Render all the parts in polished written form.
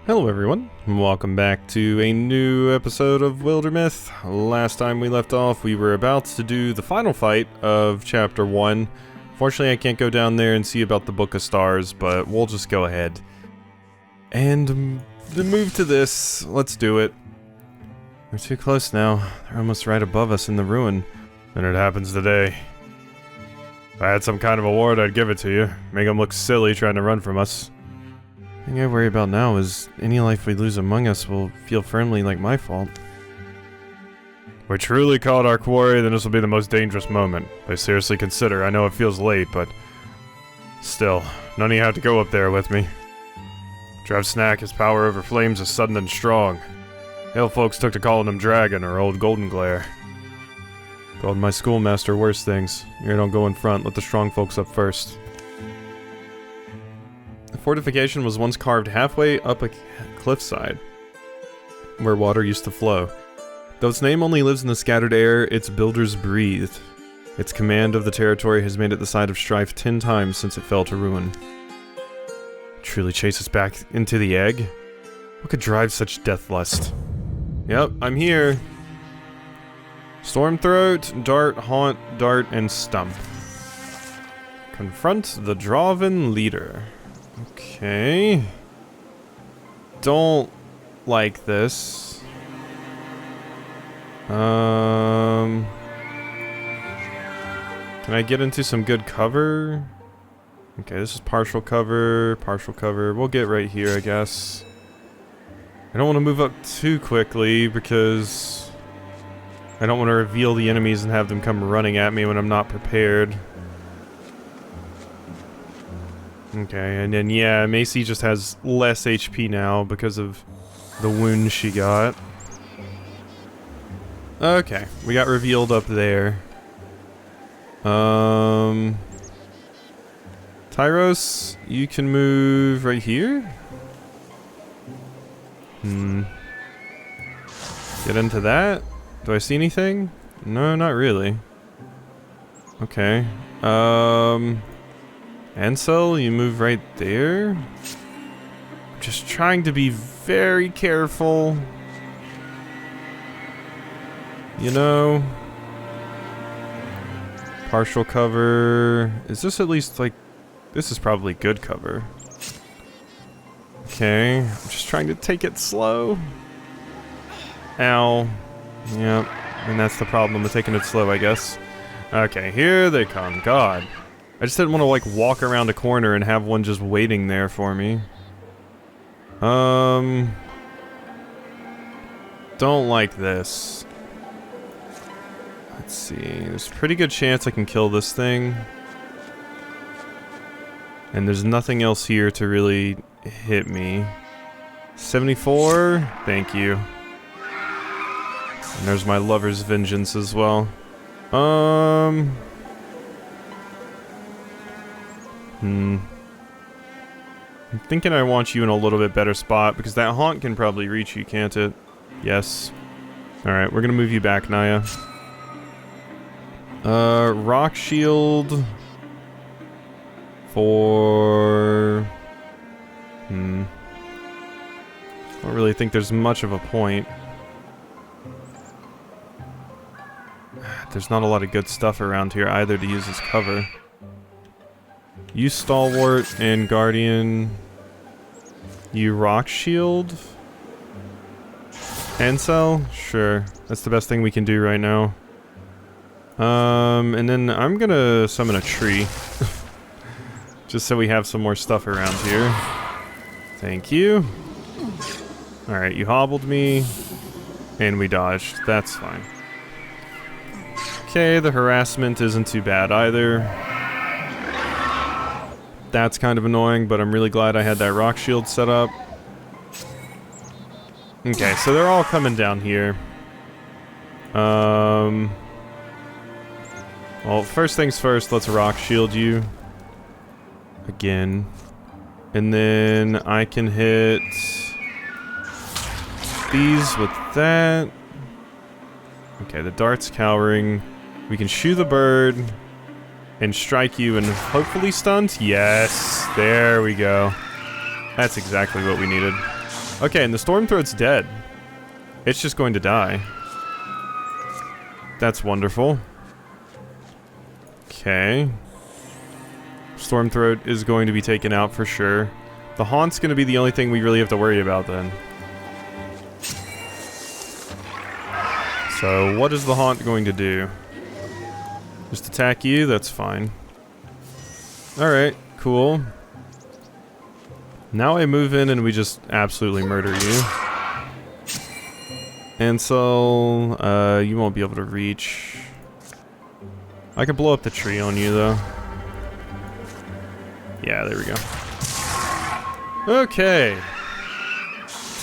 Hello everyone, welcome back to a new episode of Wildermyth. Last time we left off, we were about to do the final fight of Chapter 1. Fortunately, I can't go down there and see about the Book of Stars, but we'll just go ahead. And to move to this, let's do it. We're too close now. They're almost right above us in the ruin. And it happens today. If I had some kind of award, I'd give it to you. Make them look silly trying to run from us. The thing I worry about now is any life we lose among us will feel firmly like my fault. If we truly caught our quarry, then this will be the most dangerous moment. I seriously consider. I know it feels late, but still, none of you have to go up there with me. Drive Snack, his power over flames is sudden and strong. Hale folks took to calling him Dragon or Old Golden Glare. Called my schoolmaster worse things. You don't go in front, let the strong folks up first. The fortification was once carved halfway up a cliffside, where water used to flow. Though its name only lives in the scattered air, its builders breathed. Its command of the territory has made it the site of strife 10 times since it fell to ruin. Truly chase us back into the egg? What could drive such deathlust? Yep, I'm here. Stormthroat, Dart, Haunt, Dart, and Stump. Confront the Draven leader. Okay. Don't like this. Can I get into some good cover? Okay, this is partial cover, partial cover. We'll get right here, I guess. I don't want to move up too quickly because I don't want to reveal the enemies and have them come running at me when I'm not prepared. Okay, and then yeah, Macy just has less HP now because of the wound she got. Okay, we got revealed up there. Tyros, you can move right here? Get into that? Do I see anything? No, not really. Okay. Ansel, you move right there. I'm just trying to be very careful. You know. Partial cover. Is this at least like... This is probably good cover. Okay. I'm just trying to take it slow. Ow. Yep. And that's the problem with taking it slow, I guess. Okay, here they come. God. I just didn't want to, like, walk around a corner and have one just waiting there for me. Don't like this. Let's see. There's a pretty good chance I can kill this thing. And there's nothing else here to really hit me. 74? Thank you. And there's my lover's vengeance as well. I'm thinking I want you in a little bit better spot, because that haunt can probably reach you, can't it? Yes. Alright, we're gonna move you back, Naya. Rock shield... for... I don't really think there's much of a point. There's not a lot of good stuff around here either to use as cover. You Stalwart and Guardian. You Rock Shield. Ansel? Sure. That's the best thing we can do right now. And then I'm gonna summon a tree. Just so we have some more stuff around here. Thank you. Alright, you hobbled me. And we dodged. That's fine. Okay, the harassment isn't too bad either. That's kind of annoying, but I'm really glad I had that rock shield set up. Okay, so they're all coming down here. Well, first things first, let's rock shield you. Again. And then I can hit these with that. Okay, the dart's cowering. We can shoot the bird and strike you and hopefully stunt. Yes, there we go. That's exactly what we needed. Okay, and the Stormthroat's dead. It's just going to die. That's wonderful. Okay. Stormthroat is going to be taken out for sure. The Haunt's going to be the only thing we really have to worry about then. So, what is the Haunt going to do? Just attack you? That's fine. Alright, cool. Now I move in and we just absolutely murder you. And so, you won't be able to reach. I can blow up the tree on you, though. Yeah, there we go. Okay.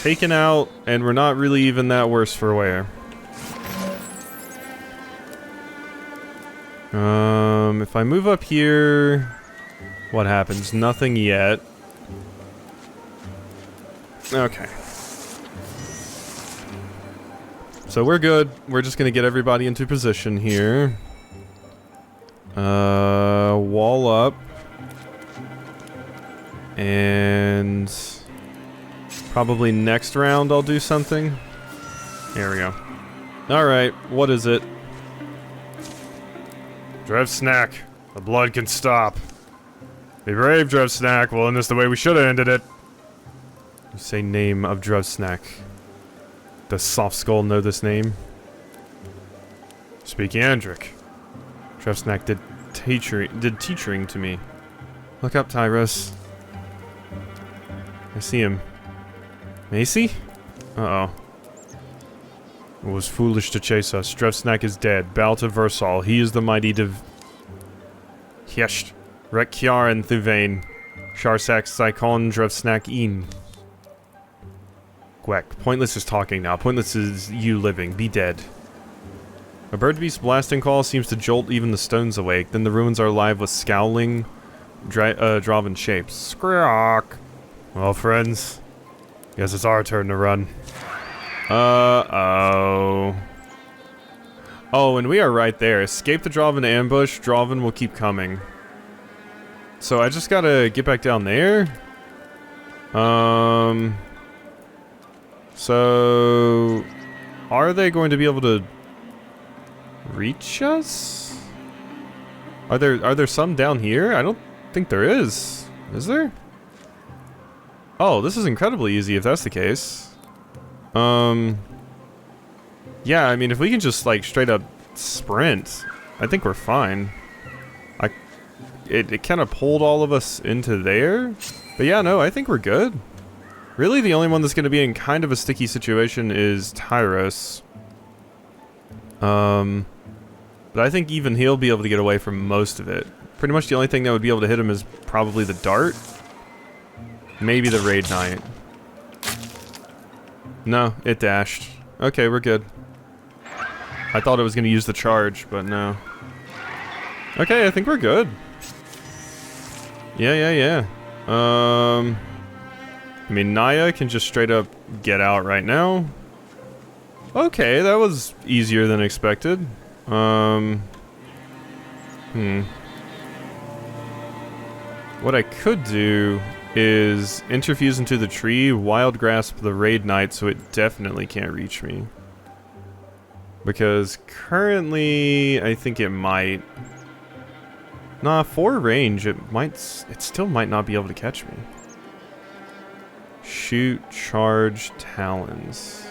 Taken out, and we're not really even that worse for wear. If I move up here, what happens? Nothing yet. Okay. So we're good. We're just gonna get everybody into position here. Wall up. And probably next round I'll do something. There we go. Alright, what is it? Drevsnack. The blood can stop. Be brave, Drevsnack. We'll end this the way we should have ended it. You say name of Drevsnack. Does Soft Skull know this name? Speak Andric. Drevsnack did teachering to me. Look up, Tyros. I see him. Macy? Uh-oh. It was foolish to chase us. Drevsnack is dead. Bow to Versal. He is the mighty Hjesht. Rekyar and Thuvain. Sharsak Sykon Drevsnack Een. Gwek. Pointless is talking now. Pointless is you living. Be dead. A bird beast's blasting call seems to jolt even the stones awake. Then the ruins are alive with scowling, Draven shapes. Skrok. Well, friends. Guess it's our turn to run. Uh-oh. Oh, and we are right there. Escape the Draven ambush. Draven will keep coming. So I just gotta get back down there. So are they going to be able to reach us? Are there some down here? I don't think there is. Is there? Oh, this is incredibly easy if that's the case. Yeah, I mean, if we can just, like, straight up sprint, I think we're fine. It kind of pulled all of us into there. But yeah, no, I think we're good. Really, the only one that's going to be in kind of a sticky situation is Tyros. But I think even he'll be able to get away from most of it. Pretty much the only thing that would be able to hit him is probably the dart. Maybe the Raid Knight. No, it dashed. Okay, we're good. I thought it was going to use the charge, but no. Okay, I think we're good. Yeah. I mean, Naya can just straight up get out right now. Okay, that was easier than expected. What I could do is interfuse into the tree, wild grasp the Raid Knight so it definitely can't reach me. Because currently, I think it might. Nah, for range, it still might not be able to catch me. Shoot, charge, talons.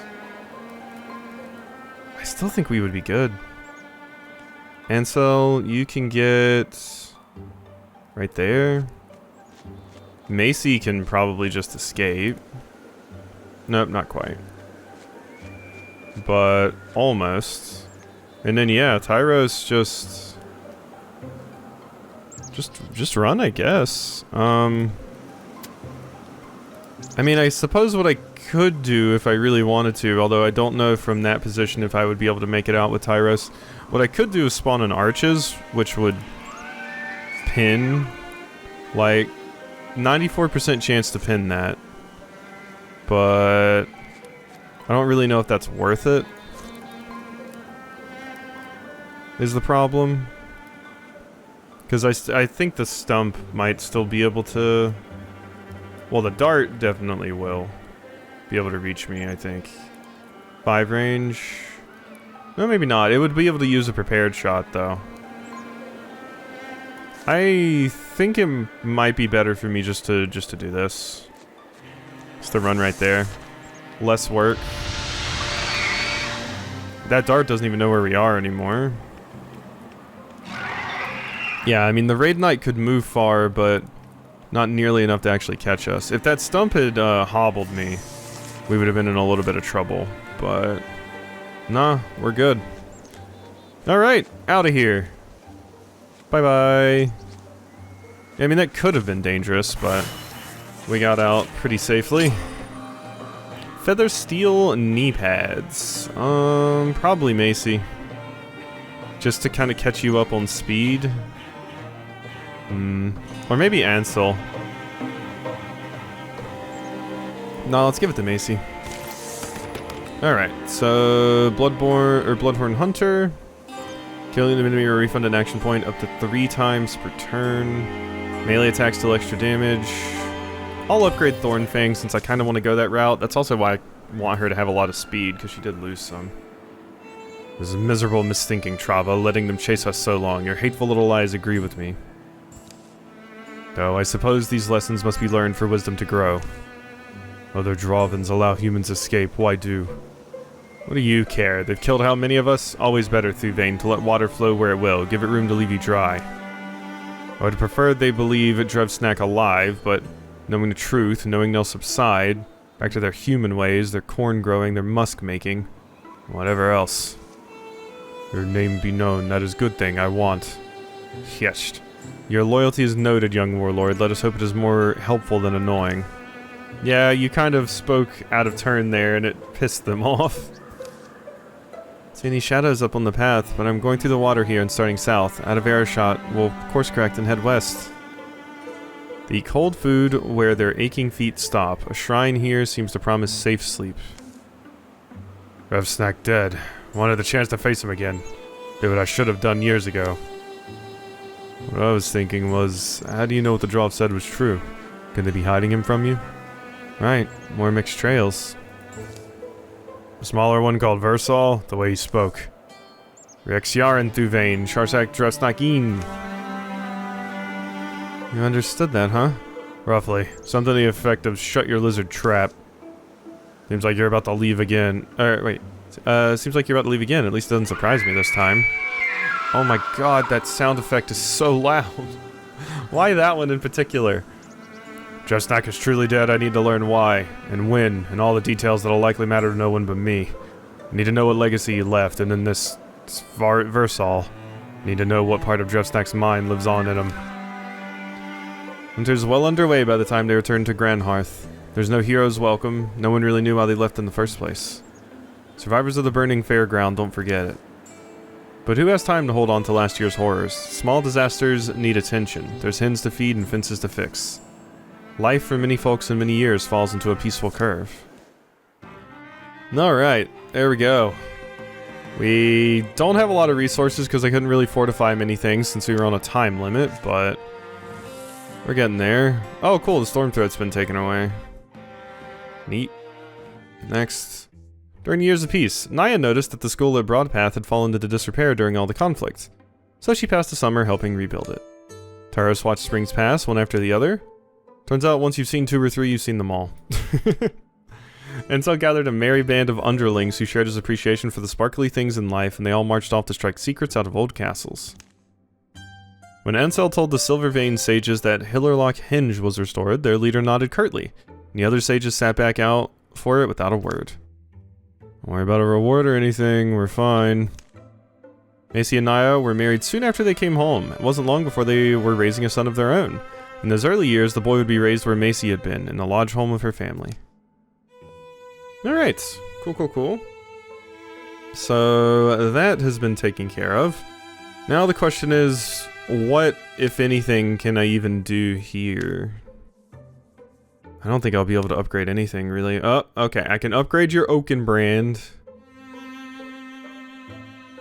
I still think we would be good. Ansel, you can get right there. Macy can probably just escape. Nope, not quite. But almost. And then yeah, Tyros just run, I guess. I mean, I suppose what I could do if I really wanted to, although I don't know from that position if I would be able to make it out with Tyros. What I could do is spawn an arches, which would pin, like, 94% chance to pin that. But I don't really know if that's worth it. Is the problem. Because I think the stump might still be able to... Well, the dart definitely will. be able to reach me, I think. 5 range. No, maybe not. It would be able to use a prepared shot, though. I think it might be better for me just to do this. Just to run right there. Less work. That dart doesn't even know where we are anymore. Yeah, I mean, the Raid Knight could move far, but not nearly enough to actually catch us. If that stump had hobbled me, we would have been in a little bit of trouble. But, nah, we're good. Alright, out of here. Bye-bye. I mean, that could have been dangerous, but we got out pretty safely. Feather steel knee pads. Probably Macy. Just to kind of catch you up on speed. Or maybe Ansel. No, let's give it to Macy. Alright, so Bloodborne Hunter. Killing the enemy or refund an action point up to 3 times per turn. Melee attacks deal extra damage. I'll upgrade Thornfang since I kind of want to go that route. That's also why I want her to have a lot of speed, because she did lose some. This is miserable misthinking, Trava, letting them chase us so long. Your hateful little lies agree with me. Though I suppose these lessons must be learned for wisdom to grow. Other Dravens allow humans escape, why do? What do you care? They've killed how many of us? Always better, Thuvain, to let water flow where it will. Give it room to leave you dry. I would prefer they believe Drevsnack alive, but knowing the truth, knowing they'll subside, back to their human ways, their corn growing, their musk making, whatever else. Your name be known, that is good thing, I want. Yes. Your loyalty is noted, young warlord. Let us hope it is more helpful than annoying. Yeah, you kind of spoke out of turn there, and it pissed them off. See any shadows up on the path, but I'm going through the water here and starting south. Out of arrow shot, we'll course correct and head west. The cold food where their aching feet stop. A shrine here seems to promise safe sleep. Drevsnack dead. Wanted the chance to face him again. Did what I should have done years ago. What I was thinking was, how do you know what the Drav said was true? Could they be hiding him from you? Right, more mixed trails. A smaller one called Versal, the way he spoke. Rexiaran Thuvain, Sharsak Drevsnakin. You understood that, huh? Roughly. Something to the effect of shut your lizard trap. Seems like you're about to leave again. Wait. Seems like you're about to leave again. At least it doesn't surprise me this time. Oh my god, that sound effect is so loud. Why that one in particular? Drevsnack is truly dead. I need to learn why, and when, and all the details that'll likely matter to no one but me. I need to know what legacy he left, and in this Versal, I need to know what part of Drevsnack's mind lives on in him. Winter's well underway by the time they return to Granhearth. There's no hero's welcome. No one really knew why they left in the first place. Survivors of the burning fairground don't forget it. But who has time to hold on to last year's horrors? Small disasters need attention. There's hens to feed and fences to fix. Life for many folks in many years falls into a peaceful curve. Alright, there we go. We don't have a lot of resources because I couldn't really fortify many things since we were on a time limit, but we're getting there. Oh cool, the storm threat's been taken away. Neat. Next. During years of peace, Naya noticed that the school at Broadpath had fallen into disrepair during all the conflict, so she passed the summer helping rebuild it. Taros watched springs pass, one after the other. Turns out once you've seen 2 or 3, you've seen them all. Ansel gathered a merry band of underlings who shared his appreciation for the sparkly things in life, and they all marched off to strike secrets out of old castles. When Ansel told the Silvervein sages that Hillerlock Henge was restored, their leader nodded curtly, and the other sages sat back out for it without a word. Don't worry about a reward or anything, we're fine. Macy and Naya were married soon after they came home. It wasn't long before they were raising a son of their own. In those early years, the boy would be raised where Macy had been, in the lodge home of her family. Alright, cool. So, that has been taken care of. Now the question is, what, if anything, can I even do here? I don't think I'll be able to upgrade anything, really. Oh, okay, I can upgrade your Oaken brand.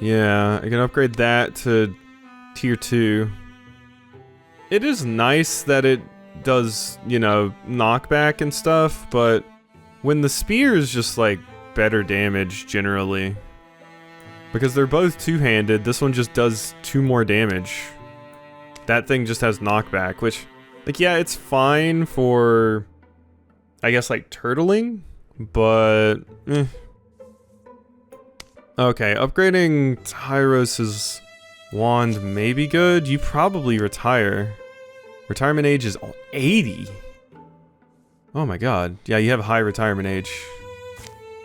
Yeah, I can upgrade that to tier 2. It is nice that it does, you know, knockback and stuff, but when the spear is just like better damage generally. Because they're both two-handed, this one just does 2 more damage. That thing just has knockback, which, like, yeah, it's fine for, I guess, like, turtling, but, Okay, upgrading Tyros' wand may be good. You probably retire. Retirement age is 80. Oh my god. Yeah, you have high retirement age.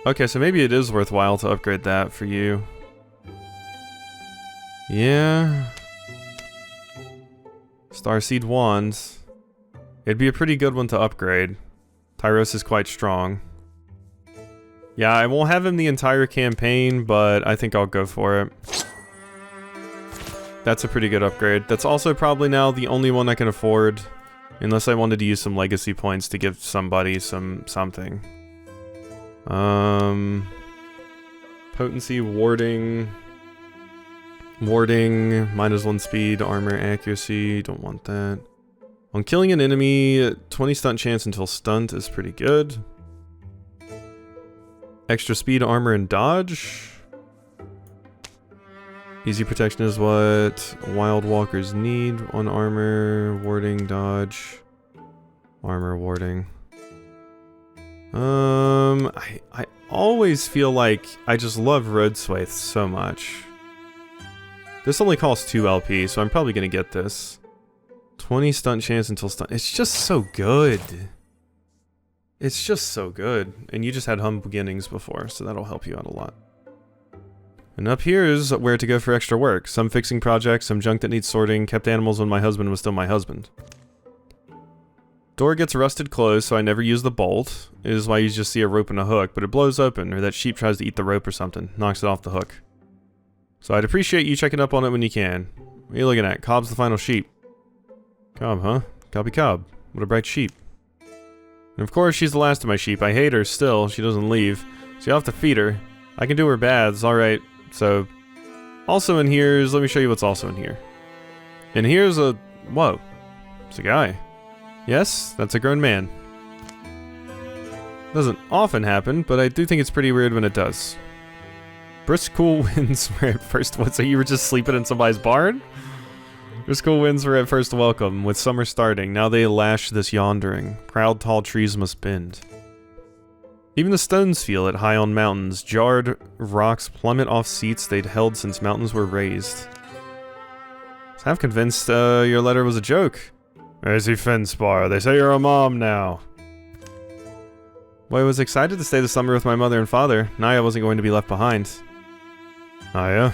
Okay, so maybe it is worthwhile to upgrade that for you. Yeah. Starseed wands. It'd be a pretty good one to upgrade. Tyros is quite strong. Yeah, I won't have him the entire campaign, but I think I'll go for it. That's a pretty good upgrade. That's also probably now the only one I can afford. Unless I wanted to use some legacy points to give somebody something. Potency, warding, -1 speed, armor, accuracy, don't want that. On killing an enemy, 20 stunt chance until stunned is pretty good. Extra speed, armor, and dodge. Easy protection is what wild walkers need on armor, warding, dodge, armor, warding. I always feel like I just love Road Swathe so much. This only costs 2 LP, so I'm probably gonna get this. 20 stunt chance until stunt. It's just so good. It's just so good. And you just had humble beginnings before, so that'll help you out a lot. And up here is where to go for extra work. Some fixing projects, some junk that needs sorting, kept animals when my husband was still my husband. Door gets rusted closed, so I never use the bolt. It is why you just see a rope and a hook, but it blows open, or that sheep tries to eat the rope or something. Knocks it off the hook. So I'd appreciate you checking up on it when you can. What are you looking at? Cobb's the final sheep. Cobb, huh? Cobby Cobb. What a bright sheep. And of course, she's the last of my sheep. I hate her still. She doesn't leave. So you'll have to feed her. I can do her baths, alright. So, also in here is, let me show you what's also in here. And here's a, whoa. It's a guy. Yes, that's a grown man. Doesn't often happen, but I do think it's pretty weird when it does. Brisk cool winds were at first, what, so you were just sleeping in somebody's barn? Brisk cool winds were at first welcome, with summer starting, now they lash this yondering. Proud tall trees must bend. Even the stones feel it high on mountains, jarred rocks plummet off seats they'd held since mountains were raised. So I'm convinced your letter was a joke. Where's he Finspar? They say you're a mom now. Well, I was excited to stay the summer with my mother and father. Naya wasn't going to be left behind. Naya?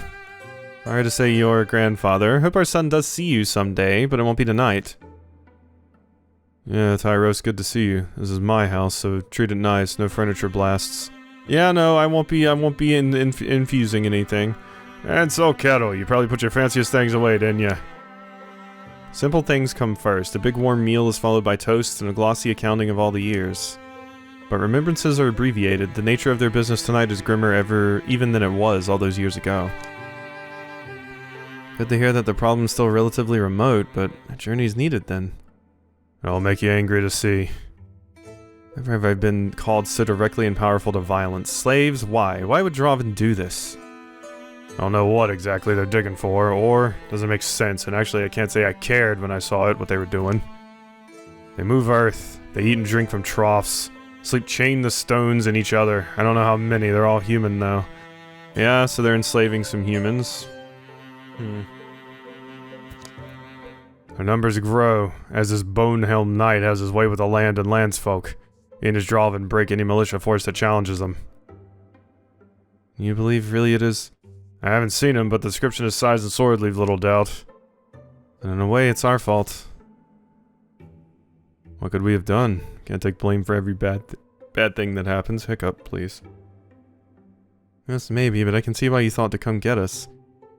Sorry to say your grandfather. Hope our son does see you someday, but it won't be tonight. Yeah, Tyros, good to see you. This is my house, so treat it nice, no furniture blasts. Yeah, no, I won't be infusing anything. And so, Kettle, you probably put your fanciest things away, didn't you? Simple things come first. A big warm meal is followed by toast and a glossy accounting of all the years. But remembrances are abbreviated. The nature of their business tonight is grimmer even than it was all those years ago. Good to hear that the problem's still relatively remote, but a journey's needed then. It'll make you angry to see. Never have I been called so directly and powerful to violence. Slaves? Why? Why would Draven do this? I don't know what exactly they're digging for, or doesn't make sense, and actually I can't say I cared when I saw it, what they were doing. They move earth, they eat and drink from troughs, sleep chained to stones and each other. I don't know how many, they're all human though. Yeah, so they're enslaving some humans. Their numbers grow, as this bone-helmed knight has his way with the land and landsfolk. He and his Draven break any militia force that challenges them. You believe really it is? I haven't seen him, but the description of size and sword leave little doubt. And in a way, it's our fault. What could we have done? Can't take blame for every bad thing that happens. Hiccup, please. Yes, maybe, but I can see why you thought to come get us.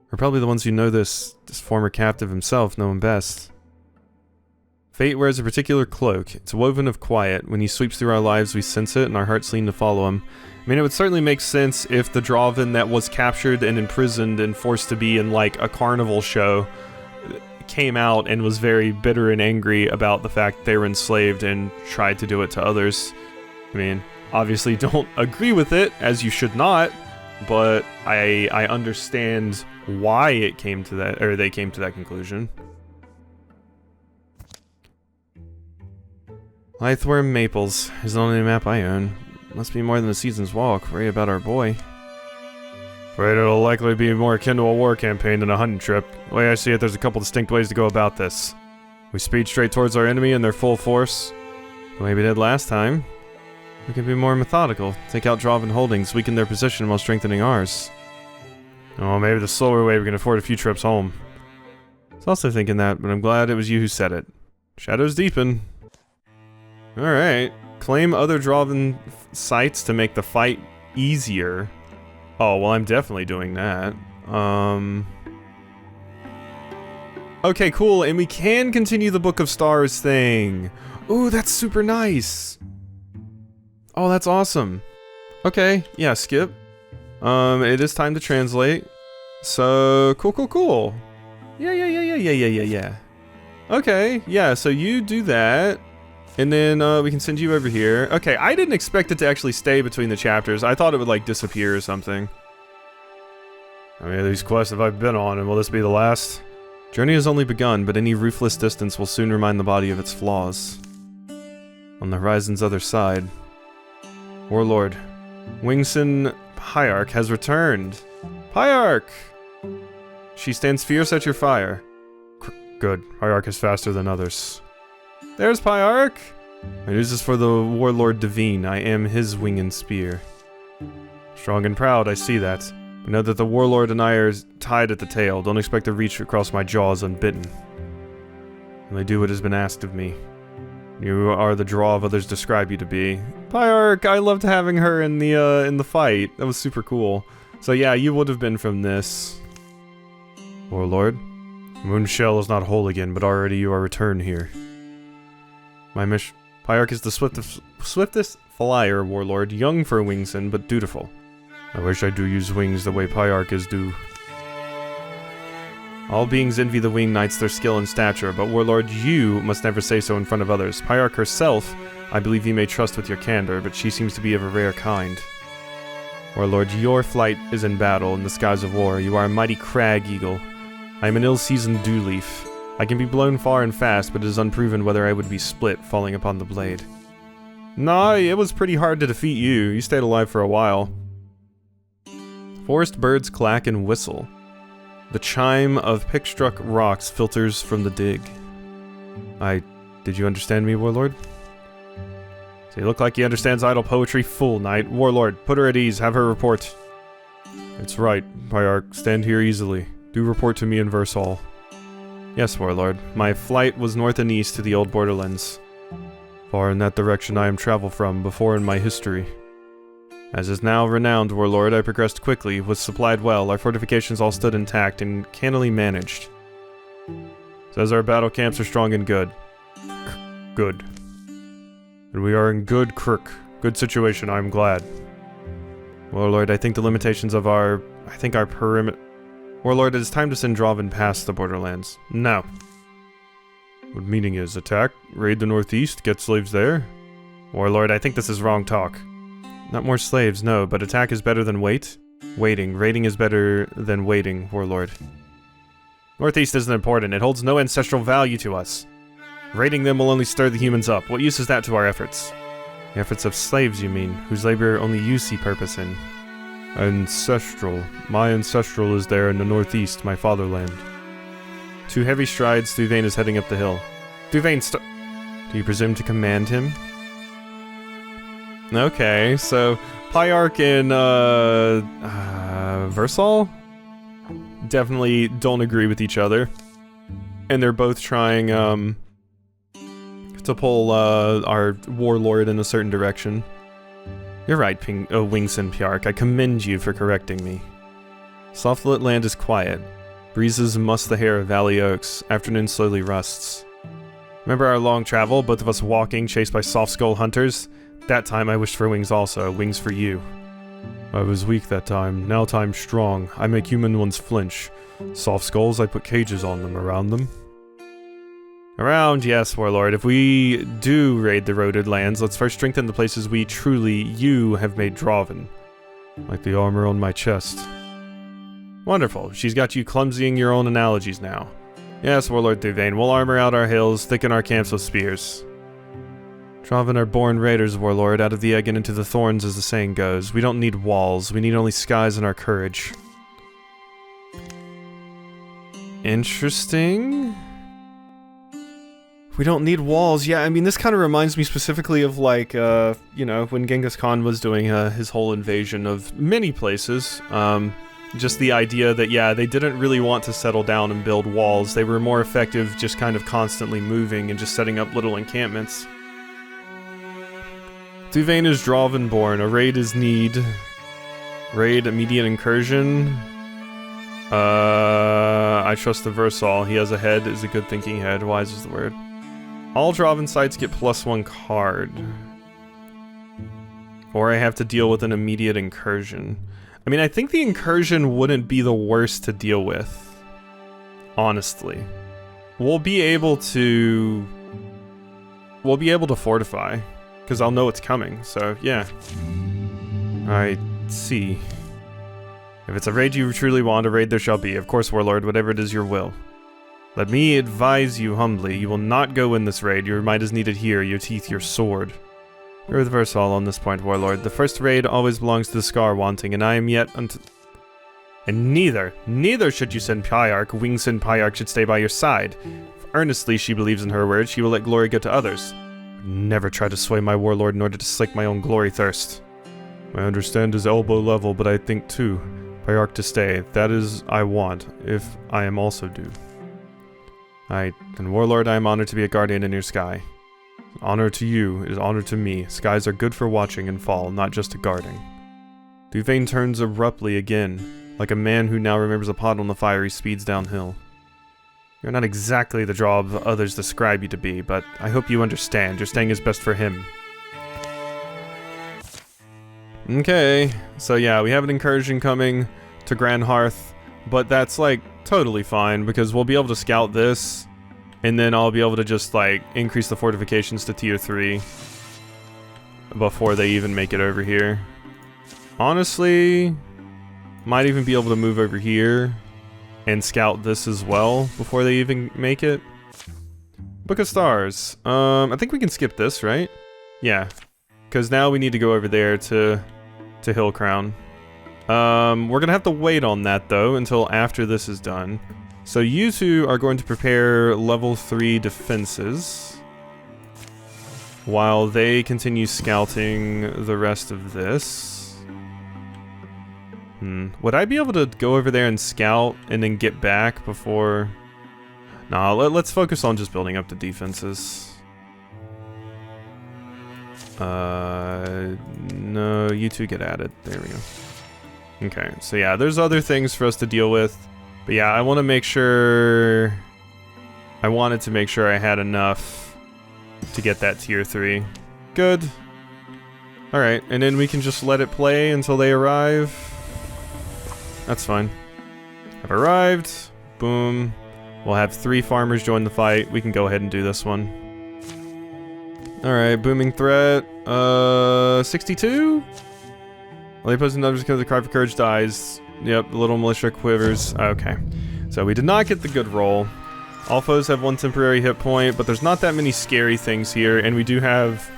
We're probably the ones who know this former captive himself know him best. Fate wears a particular cloak. It's woven of quiet. When he sweeps through our lives, we sense it, and our hearts lean to follow him. I mean, it would certainly make sense if the Draven that was captured and imprisoned and forced to be in, like, a carnival show came out and was very bitter and angry about the fact they were enslaved and tried to do it to others. I mean, obviously don't agree with it, as you should not, but I understand why it came to that, or they came to that conclusion. Lythworm Maples is the only map I own. Must be more than a season's walk. Worry about our boy. Afraid it'll likely be more akin to a war campaign than a hunting trip. The way I see it, there's a couple distinct ways to go about this. We speed straight towards our enemy in their full force, the way we did last time. We can be more methodical, take out Droven holdings, weaken their position while strengthening ours. Oh, maybe the slower way we can afford a few trips home. I was also thinking that, but I'm glad it was you who said it. Shadows deepen. Alright. Claim other Droven sites to make the fight easier. Oh, well, I'm definitely doing that. Okay, cool, and we can continue the Book of Stars thing. Ooh, that's super nice. Oh, that's awesome. Okay, yeah, skip. It is time to translate. So, cool. Yeah. Okay, yeah, so you do that. And then, we can send you over here. Okay, I didn't expect it to actually stay between the chapters. I thought it would, like, disappear or something. How many of these quests have I been on, and will this be the last? Journey has only begun, but any ruthless distance will soon remind the body of its flaws. On the horizon's other side, Warlord, Wingson Pyarc has returned. Pyarc! She stands fierce at your fire. Good. Pyarc is faster than others. There's Pyarc! My news is for the Warlord Divine. I am his wing and spear. Strong and proud, I see that. But know that the Warlord and I are tied at the tail. Don't expect to reach across my jaws unbitten. Only do what has been asked of me. You are the draw of others describe you to be. Pyarc, I loved having her in the fight. That was super cool. So yeah, you would have been from this. Warlord, Moonshell is not whole again, but already you are returned here. My mission. Pyarc is the swiftest flyer, Warlord, young for Wingson, but dutiful. I wish I do use wings the way Pyarc is do. All beings envy the winged knights their skill and stature, but Warlord, you must never say so in front of others. Pyarc herself, I believe you may trust with your candor, but she seems to be of a rare kind. Warlord, your flight is in battle, in the skies of war. You are a mighty crag eagle. I am an ill-seasoned dew leaf. I can be blown far and fast, but it is unproven whether I would be split, falling upon the blade. Nah, it was pretty hard to defeat you. You stayed alive for a while. Forest birds clack and whistle. The chime of pick-struck rocks filters from the dig. Did you understand me, Warlord? So you look like he understands idle poetry, fool knight. Warlord, put her at ease, have her report. It's right, Pyarc, stand here easily. Do report to me in verse all. Yes, Warlord. My flight was north and east to the old borderlands. Far in that direction I am traveled from, before in my history. As is now renowned, Warlord, I progressed quickly, was supplied well, our fortifications all stood intact, and cannily managed. Says our battle camps are strong and good. Good. And we are in good situation, I'm glad. Warlord, I think the limitations of our perimeter... Warlord, it is time to send Droven past the borderlands. No. What meaning is, attack, raid the northeast, get slaves there? Warlord, I think this is wrong talk. Not more slaves, no, but attack is better than waiting. Raiding is better than waiting, Warlord. Northeast isn't important. It holds no ancestral value to us. Raiding them will only stir the humans up. What use is that to our efforts? The efforts of slaves, you mean, whose labor only you see purpose in. Ancestral. My ancestral is there in the northeast, my fatherland. 2 heavy strides, Duvain is heading up the hill. Duvain, do you presume to command him? Okay, so Pyarc and Versal definitely don't agree with each other, and they're both trying to pull our warlord in a certain direction. You're right, Wingson Pyarc. I commend you for correcting me. Softlit land is quiet. Breezes muss the hair of valley oaks. Afternoon slowly rusts. Remember our long travel, both of us walking, chased by soft skull hunters? That time I wished for wings also, wings for you. I was weak that time, now time's strong. I make human ones flinch. Soft skulls, I put cages on them, around them. Around, yes, Warlord. If we do raid the Roaded Lands, let's first strengthen the places you have made Draven. Like the armor on my chest. Wonderful. She's got you clumsying your own analogies now. Yes, Warlord Thuvane, we'll armor out our hills, thicken our camps with spears. Draven are born raiders, Warlord, out of the egg and into the thorns, as the saying goes. We don't need walls, we need only skies and our courage. Interesting. We don't need walls. Yeah, I mean, this kind of reminds me specifically of, like, you know, when Genghis Khan was doing his whole invasion of many places. Just the idea that, yeah, they didn't really want to settle down and build walls. They were more effective just kind of constantly moving and just setting up little encampments. Thuvane is Draven-born. A raid is need. Raid, immediate incursion. I trust the Versal. He has a head, is a good thinking head. Wise is the word. All Draven sites get +1 card. Or I have to deal with an immediate incursion. I mean, I think the incursion wouldn't be the worst to deal with. Honestly. We'll be able to fortify. Because I'll know it's coming, so yeah. I see. If it's a raid you truly want, a raid there shall be. Of course, Warlord, whatever it is your will. Let me advise you humbly, you will not go in this raid. Your might is needed here, your teeth, your sword. You're the Versal on this point, Warlord. The first raid always belongs to the Scar wanting, and I am yet And neither should you send Pyarc. Wing-send Pyarc should stay by your side. If earnestly she believes in her word, she will let glory go to others. Never try to sway my Warlord in order to slake my own glory thirst. I understand his elbow level, but I think too, Pyarc to stay. That is I want, if I am also due. And Warlord, I am honored to be a guardian in your sky. Honor to you is honor to me. Skies are good for watching and fall, not just to guarding. Thuvane turns abruptly again. Like a man who now remembers a pot on the fire, he speeds downhill. You're not exactly the draw others describe you to be, but I hope you understand. Your staying is best for him. Okay, so yeah, we have an incursion coming to Grand Hearth, but that's like totally fine because we'll be able to scout this, and then I'll be able to just like increase the fortifications to tier 3 before they even make it over here. Honestly, might even be able to move over here and scout this as well before they even make it. Book of Stars. I think we can skip this, right? Yeah, because now we need to go over there to Hillcrown. We're gonna have to wait on that though until after this is done. So you two are going to prepare level 3 defenses while they continue scouting the rest of this. Would I be able to go over there and scout and then get back before... Nah, let's focus on just building up the defenses. No, you two get at it. There we go. Okay, so yeah, there's other things for us to deal with. But yeah, I want to make sure... I wanted to make sure I had enough to get that tier 3. Good. Alright, and then we can just let it play until they arrive. That's fine. I've arrived. Boom. We'll have 3 farmers join the fight. We can go ahead and do this one. Alright, booming threat. 62? Well, they pose another because the cry for courage dies. Yep, the little militia quivers. Okay. So we did not get the good roll. All foes have 1 temporary hit point, but there's not that many scary things here, and we do have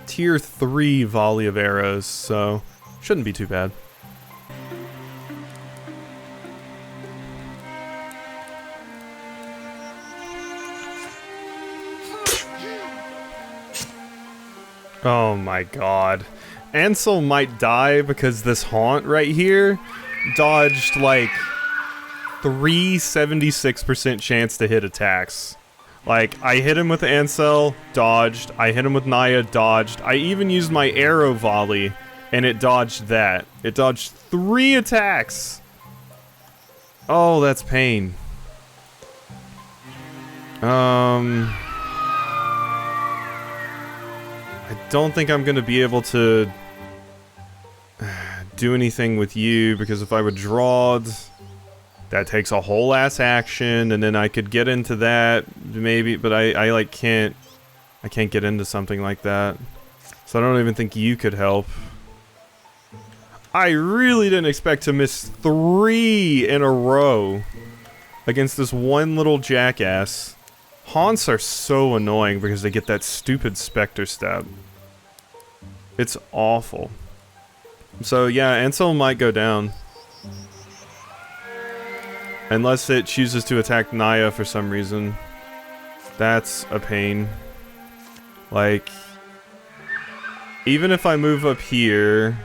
tier 3 volley of arrows, so shouldn't be too bad. Oh my god. Ansel might die because this haunt right here dodged like 376% chance to hit attacks. Like, I hit him with Ansel, dodged. I hit him with Naya, dodged. I even used my arrow volley, and it dodged that. It dodged 3 attacks. Oh, that's pain. I don't think I'm gonna be able to do anything with you, because if I withdrawed... That takes a whole ass action, and then I could get into that, maybe, but I like can't get into something like that. So I don't even think you could help. I really didn't expect to miss 3 in a row against this one little jackass. Haunts are so annoying because they get that stupid Spectre stab. It's awful. So yeah, Ansel might go down. Unless it chooses to attack Naya for some reason. That's a pain. Like, even if I move up here...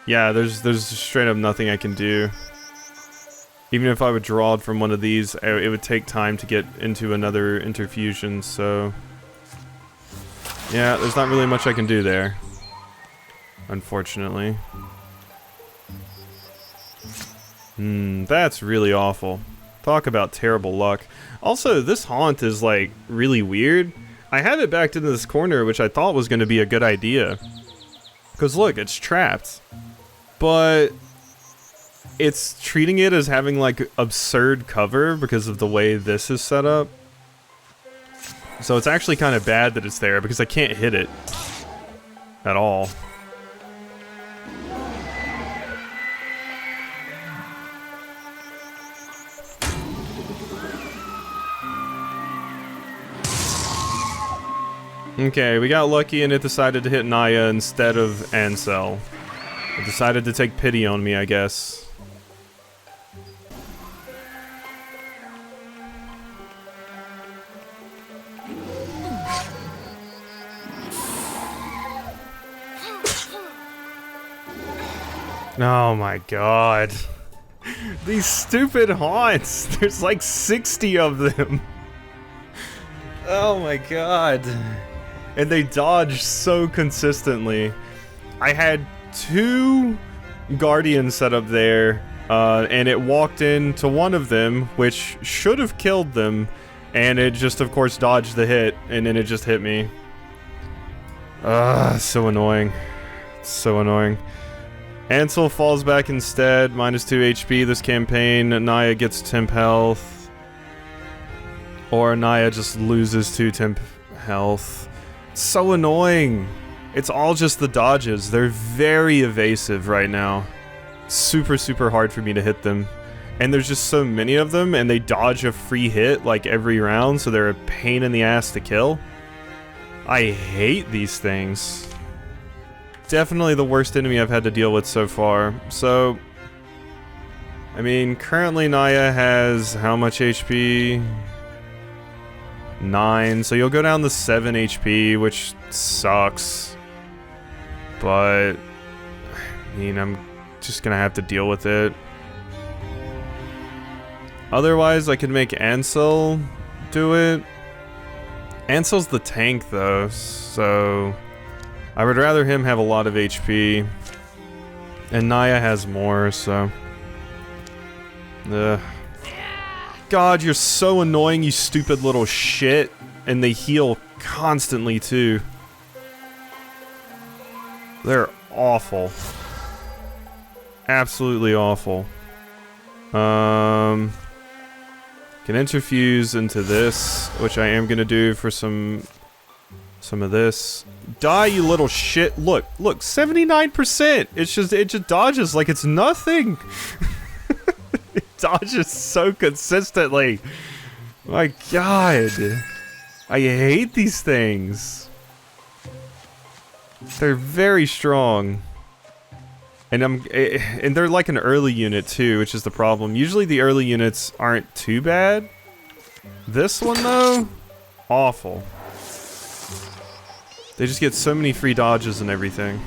Yeah, there's straight up nothing I can do. Even if I would draw it from one of these, it would take time to get into another interfusion, so... Yeah, there's not really much I can do there. Unfortunately. That's really awful. Talk about terrible luck. Also, this haunt is, like, really weird. I have it backed into this corner, which I thought was going to be a good idea. Because look, it's trapped. But it's treating it as having, like, absurd cover because of the way this is set up. So it's actually kind of bad that it's there because I can't hit it at all. Okay, we got lucky and it decided to hit Naya instead of Ansel. It decided to take pity on me, I guess. Oh my god. These stupid haunts! There's like 60 of them! Oh my god. And they dodge so consistently. I had 2 guardians set up there, and it walked into one of them, which should have killed them, and it just, of course, dodged the hit, and then it just hit me. So annoying. So annoying. Ansel falls back instead, minus 2 HP this campaign. Naya gets temp health. Or Naya just loses 2 temp health. So annoying. It's all just the dodges. They're very evasive right now. Super, super hard for me to hit them. And there's just so many of them, and they dodge a free hit like every round, so they're a pain in the ass to kill. I hate these things. Definitely the worst enemy I've had to deal with so far. So, I mean, currently Naya has how much HP? 9, so you'll go down to 7 HP, which sucks. But, I mean, I'm just gonna have to deal with it. Otherwise, I could make Ansel do it. Ansel's the tank, though, so I would rather him have a lot of HP. And Naya has more, so... God, you're so annoying, you stupid little shit. And they heal constantly, too. They're awful. Absolutely awful. Can interfuse into this, which I am gonna do for some of this. Die, you little shit. Look, 79%! It just dodges like it's nothing! It dodges so consistently! My god! I hate these things! They're very strong. And they're like an early unit too, which is the problem. Usually the early units aren't too bad. This one though, awful. They just get so many free dodges and everything.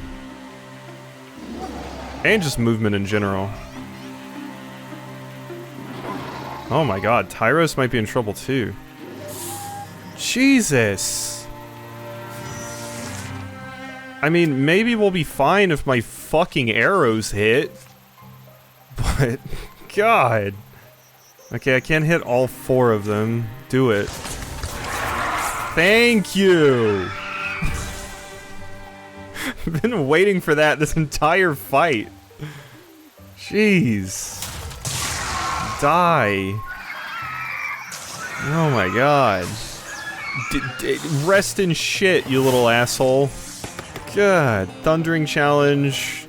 And just movement in general. Oh my god, Tyros might be in trouble too. Jesus! I mean, maybe we'll be fine if my fucking arrows hit. But, god. Okay, I can't hit all 4 of them. Do it. Thank you! I've been waiting for that this entire fight. Jeez. die. Oh my god. Rest in shit, you little asshole. God. Thundering Challenge.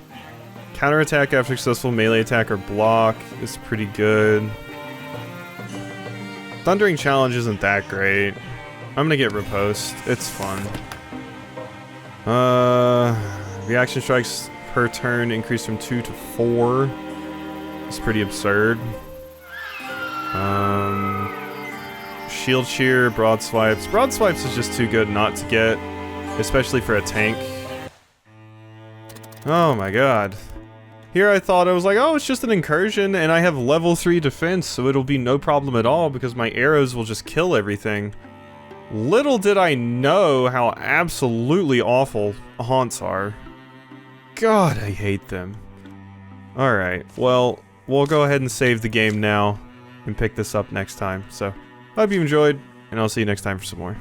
Counterattack after successful melee attack or block is pretty good. Thundering Challenge isn't that great. I'm gonna get Riposte. It's fun. Reaction strikes per turn increase from 2 to 4. It's pretty absurd. Shield Shear, Broad Swipes. Broad Swipes is just too good not to get, especially for a tank. Oh my god. Here I thought I was like, oh, it's just an incursion, and I have level 3 defense, so it'll be no problem at all because my arrows will just kill everything. Little did I know how absolutely awful haunts are. God, I hate them. Alright, well, we'll go ahead and save the game now and pick this up next time. So, hope you enjoyed, and I'll see you next time for some more.